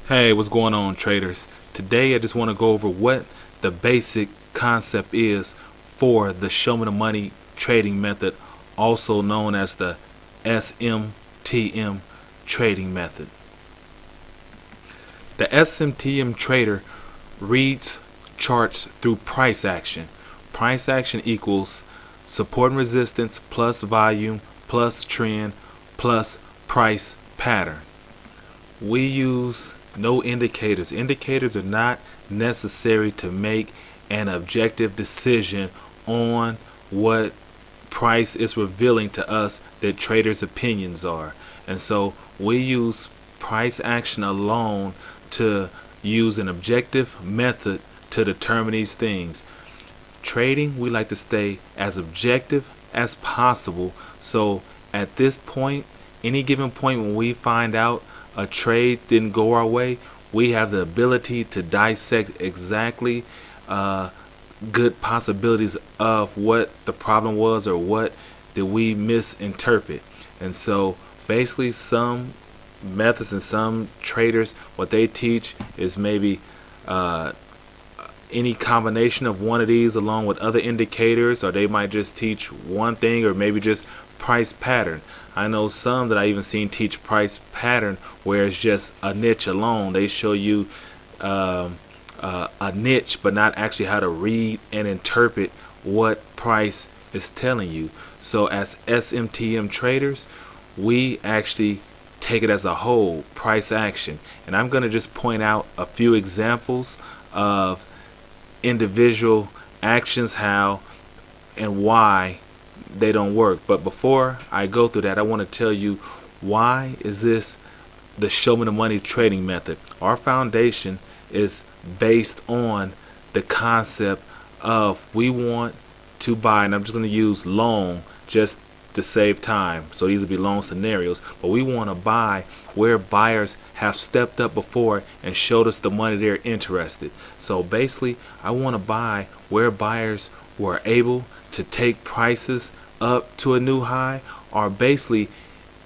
Hey, what's going on, traders? Today I just want to go over what the basic concept is for the show me the money trading method, also known as the SMTM trading method. The SMTM Trader reads charts through price action. Price action equals support and resistance plus volume plus trend plus price pattern. We use no indicators. Indicators are not necessary to make an objective decision on what price is revealing to us that traders' opinions are. And so we use price action alone to use an objective method to determine these things. Trading, we like to stay as objective as possible. So at this point, any given point when we find out a trade didn't go our way, we have the ability to dissect exactly good possibilities of what the problem was or what did we misinterpret. And so basically some methods and some traders, what they teach is maybe any combination of one of these along with other indicators, or they might just teach one thing, or maybe just price pattern. I know some that I even seen teach price pattern where it's just a niche alone. They show you a niche but not actually how to read and interpret what price is telling you. So as SMTM traders, we actually take it as a whole, price action. And I'm going to just point out a few examples of individual actions, how and why they don't work. But before I go through that, I want to tell you, why is this the show me the money trading method? Our foundation is based on the concept of we want to buy, and I'm just going to use long just to save time, so these will be long scenarios, but we want to buy where buyers have stepped up before and showed us the money they're interested. So basically I want to buy where buyers were able to take prices up to a new high, or basically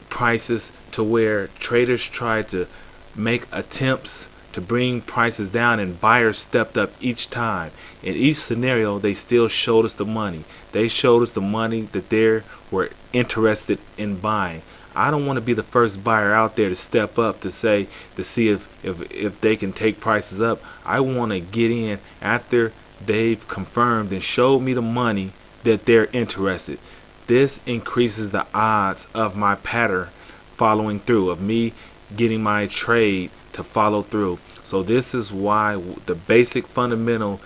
prices to where traders tried to make attempts to bring prices down and buyers stepped up each time. In each scenario, they still showed us the money. They showed us the money that they were interested in buying. I don't want to be the first buyer out there to step up to say, to see if they can take prices up. I want to get in after they've confirmed and showed me the money that they're interested. This increases the odds of my pattern following through, of me getting my trade to follow through. So this is why the basic fundamental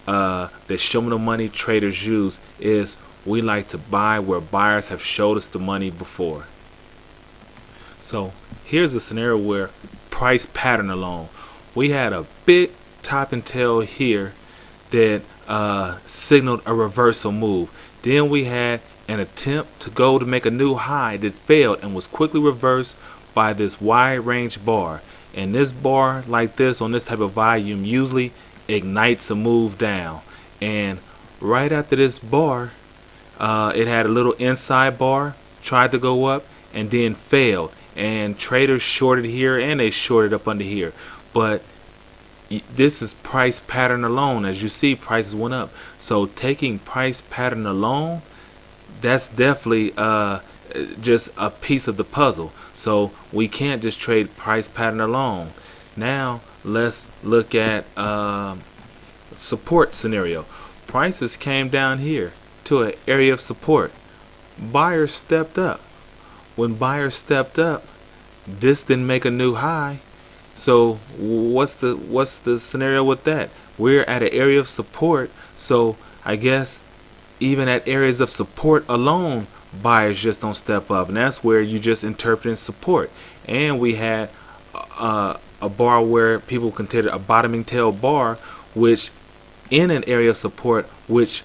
that show me the money traders use is we like to buy where buyers have showed us the money before. So here's a scenario where price pattern alone, we had a big top and tail here that signaled a reversal move. Then we had an attempt to go to make a new high that failed and was quickly reversed by this wide range bar. And this bar like this on this type of volume usually ignites a move down. And right after this bar, it had a little inside bar, tried to go up and then failed. And traders shorted here and they shorted up under here. But this is price pattern alone. As you see, prices went up. So taking price pattern alone, that's definitely just a piece of the puzzle. So we can't just trade price pattern alone. Now let's look at support scenario. Prices came down here to an area of support. Buyers stepped up. When buyers stepped up, this didn't make a new high. So what's the scenario with that? We're at an area of support, so I guess even at areas of support alone, buyers just don't step up, and that's where you just interpreting support. And we had a bar where people consider a bottoming tail bar, which in an area of support, which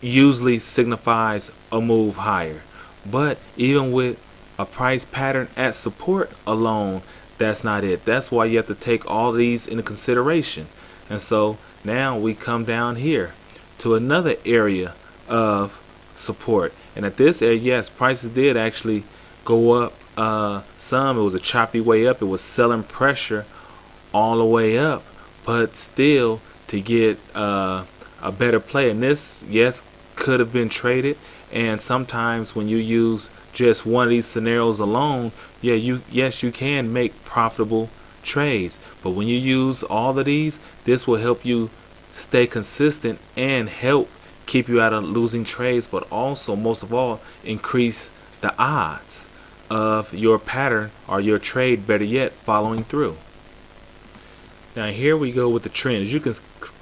usually signifies a move higher. But even with a price pattern at support alone, that's not it. That's why you have to take all these into consideration. And so now we come down here to another area of support, and at this area, yes, prices did actually go up some. It was a choppy way up. It was selling pressure all the way up, but still to get a better play. And this, yes, could have been traded. And sometimes when you use just one of these scenarios alone, yeah, yes, you can make profitable trades. But when you use all of these, this will help you stay consistent and help keep you out of losing trades, but also most of all increase the odds of your pattern or your trade, better yet, following through. Now here we go with the trend. As you can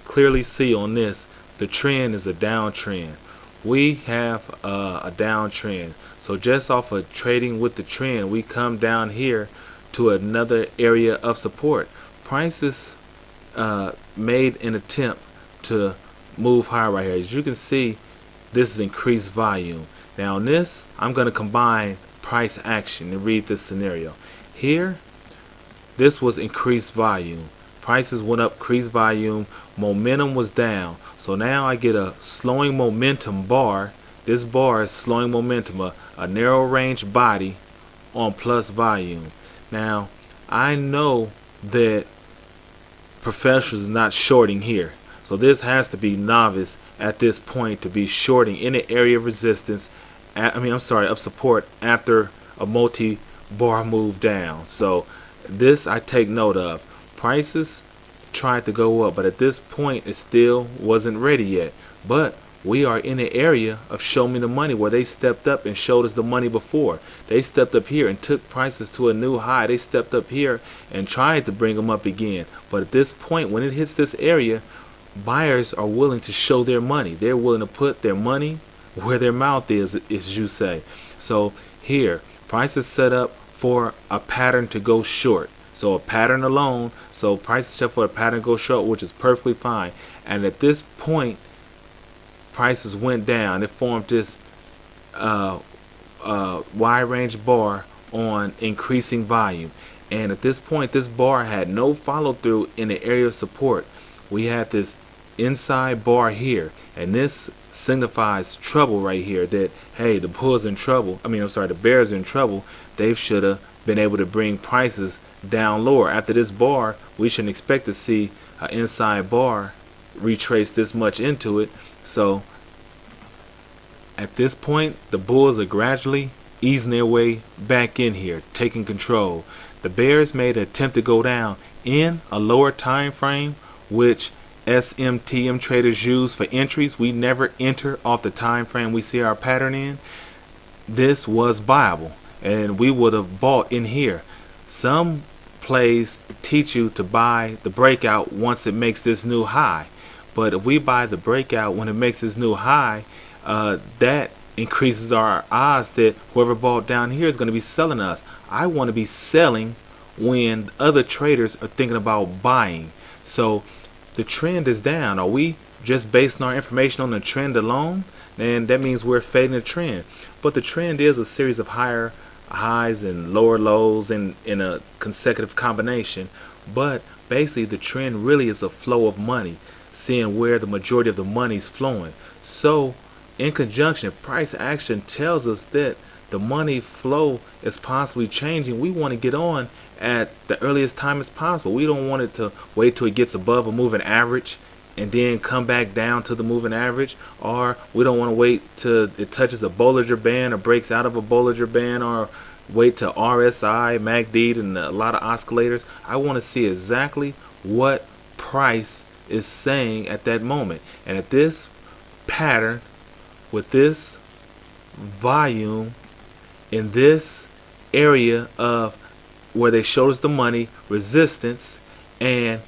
clearly see on this, the trend is a downtrend. We have a downtrend. So just off of trading with the trend, we come down here to another area of support. Prices made an attempt to move higher right here. As you can see, this is increased volume. Now on this, I'm going to combine price action and read this scenario. Here, this was increased volume. Prices went up, increased volume, momentum was down. So now I get a slowing momentum bar. This bar is slowing momentum, a narrow range body on plus volume. Now, I know that professionals are not shorting here. So this has to be novice at this point to be shorting in the area of resistance, of support after a multi-bar move down. So this I take note of. Prices tried to go up, but at this point it still wasn't ready yet. But we are in the area of show me the money where they stepped up and showed us the money before. They stepped up here and took prices to a new high. They stepped up here and tried to bring them up again. But at this point, when it hits this area, buyers are willing to show their money. They're willing to put their money where their mouth is, as you say. So here, prices set up for a pattern to go short. So a pattern alone, so prices set for a pattern to go short, which is perfectly fine. And at this point, prices went down. It formed this wide range bar on increasing volume. And at this point, this bar had no follow through in the area of support. We had this inside bar here, and this signifies trouble right here, that hey, the bull's in trouble. The bear's in trouble. They should have been able to bring prices down lower. After this bar, we shouldn't expect to see an inside bar retrace this much into it. So at this point, the bulls are gradually easing their way back in here, taking control. The bears made an attempt to go down in a lower time frame, which SMTM traders use for entries. We never enter off the time frame we see our pattern in. This was viable, and we would have bought in here. Some plays teach you to buy the breakout once it makes this new high, but if we buy the breakout when it makes this new high, that increases our odds that whoever bought down here is going to be selling us. I want to be selling when other traders are thinking about buying. So the trend is down. Are we just basing our information on the trend alone? Then that means we're fading the trend. But the trend is a series of higher highs and lower lows in a consecutive combination. But basically the trend really is a flow of money, seeing where the majority of the money is flowing. So in conjunction, if price action tells us that the money flow is possibly changing, we want to get on at the earliest time as possible. We don't want it to wait till it gets above a moving average and then come back down to the moving average, or we don't want to wait till it touches a Bollinger Band or breaks out of a Bollinger Band, or wait till RSI, MACD, and a lot of oscillators. I want to see exactly what price is saying at that moment. And at this pattern, with this volume in this area of where they showed us the money, resistance, and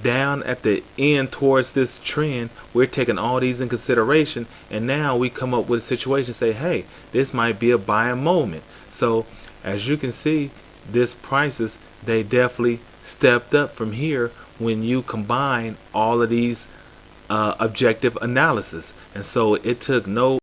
down at the end towards this trend, we're taking all these in consideration, and now we come up with a situation, say, hey, this might be a buying moment. So as you can see, this prices, they definitely stepped up from here when you combine all of these objective analysis. And so it took no